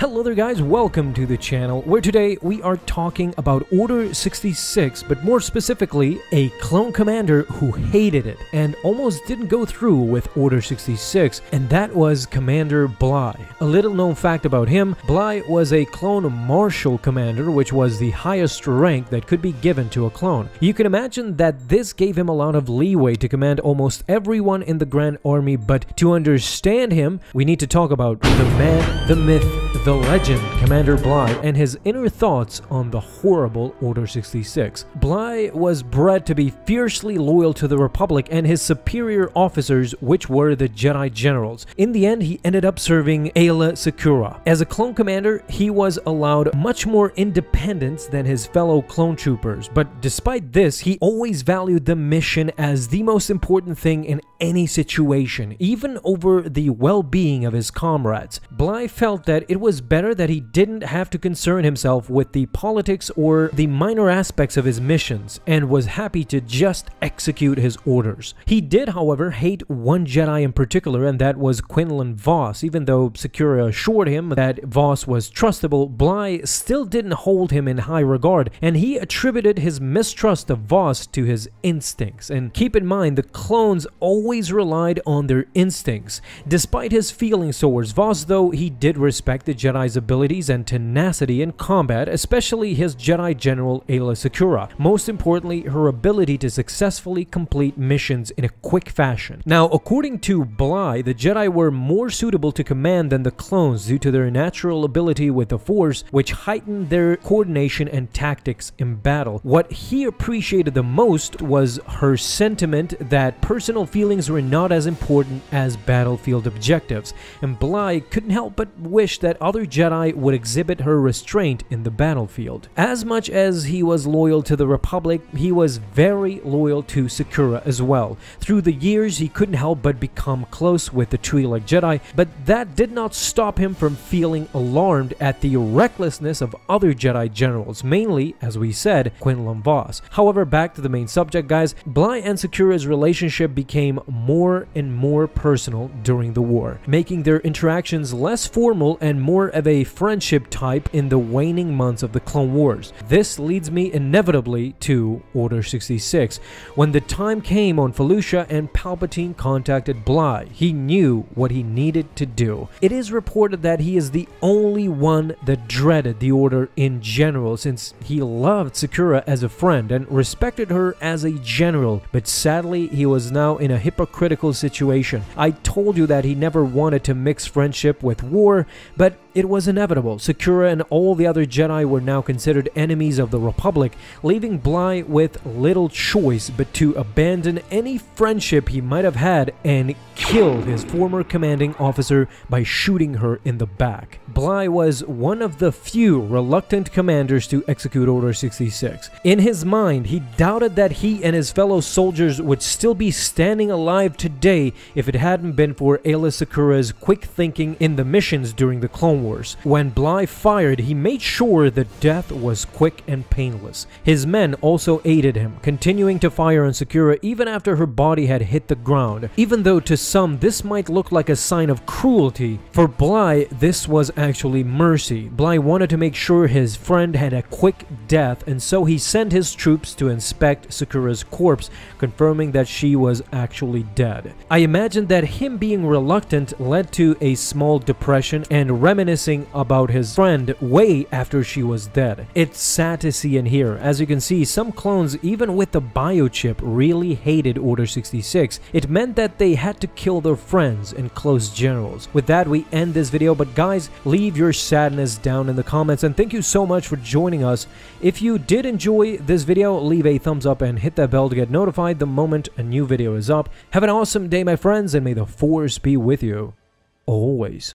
Hello there guys, welcome to the channel where today we are talking about Order 66, but more specifically a clone commander who hated it and almost didn't go through with Order 66, and that was Commander Bly. A little known fact about him, Bly was a clone marshal commander, which was the highest rank that could be given to a clone. You can imagine that this gave him a lot of leeway to command almost everyone in the Grand Army, but to understand him, we need to talk about the man, the myth, the legend, Commander Bly, and his inner thoughts on the horrible Order 66. Bly was bred to be fiercely loyal to the Republic and his superior officers, which were the Jedi Generals. In the end, he ended up serving Aayla Secura. As a clone commander, he was allowed much more independence than his fellow clone troopers, but despite this, he always valued the mission as the most important thing in any situation, even over the well-being of his comrades. Bly felt that it was better that he didn't have to concern himself with the politics or the minor aspects of his missions, and was happy to just execute his orders. He did, however, hate one Jedi in particular, and that was Quinlan Vos. Even though Secura assured him that Vos was trustable, Bly still didn't hold him in high regard, and he attributed his mistrust of Vos to his instincts. And keep in mind, the clones always relied on their instincts. Despite his feelings towards Vos, though, he did respect the Jedi's abilities and tenacity in combat, especially his Jedi General Aayla Secura. Most importantly, her ability to successfully complete missions in a quick fashion. Now, according to Bly, the Jedi were more suitable to command than the clones due to their natural ability with the Force, which heightened their coordination and tactics in battle. What he appreciated the most was her sentiment that personal feelings were not as important as battlefield objectives, and Bly couldn't help but wish that other Jedi would exhibit her restraint in the battlefield. As much as he was loyal to the Republic, he was very loyal to Secura as well. Through the years, he couldn't help but become close with the Twi'lek Jedi, but that did not stop him from feeling alarmed at the recklessness of other Jedi generals, mainly, as we said, Quinlan Vos. However, back to the main subject, guys, Bly and Secura's relationship became more and more personal during the war, making their interactions less formal and more of a friendship type in the waning months of the Clone Wars. This leads me inevitably to Order 66. When the time came on Felucia and Palpatine contacted Bly, he knew what he needed to do. It is reported that he is the only one that dreaded the Order in general, since he loved Secura as a friend and respected her as a general, but sadly he was now in a hypocritical situation. I told you that he never wanted to mix friendship with war, but it was inevitable. Secura and all the other Jedi were now considered enemies of the Republic, leaving Bly with little choice but to abandon any friendship he might have had and kill his former commanding officer by shooting her in the back. Bly was one of the few reluctant commanders to execute Order 66. In his mind, he doubted that he and his fellow soldiers would still be standing alive today if it hadn't been for Aayla Secura's quick thinking in the missions during the Clone Wars. When Bly fired, he made sure that death was quick and painless. His men also aided him, continuing to fire on Secura even after her body had hit the ground. Even though to some this might look like a sign of cruelty, for Bly this was actually mercy. Bly wanted to make sure his friend had a quick death, and so he sent his troops to inspect Secura's corpse, confirming that she was actually dead. I imagine that him being reluctant led to a small depression and reminiscing about his friend way after she was dead. It's sad to see and hear. As you can see, some clones, even with the biochip, really hated Order 66. It meant that they had to kill their friends and close generals. With that, we end this video, but guys, leave your sadness down in the comments, and thank you so much for joining us. If you did enjoy this video, leave a thumbs up and hit that bell to get notified the moment a new video is up. Have an awesome day, my friends, and may the Force be with you always.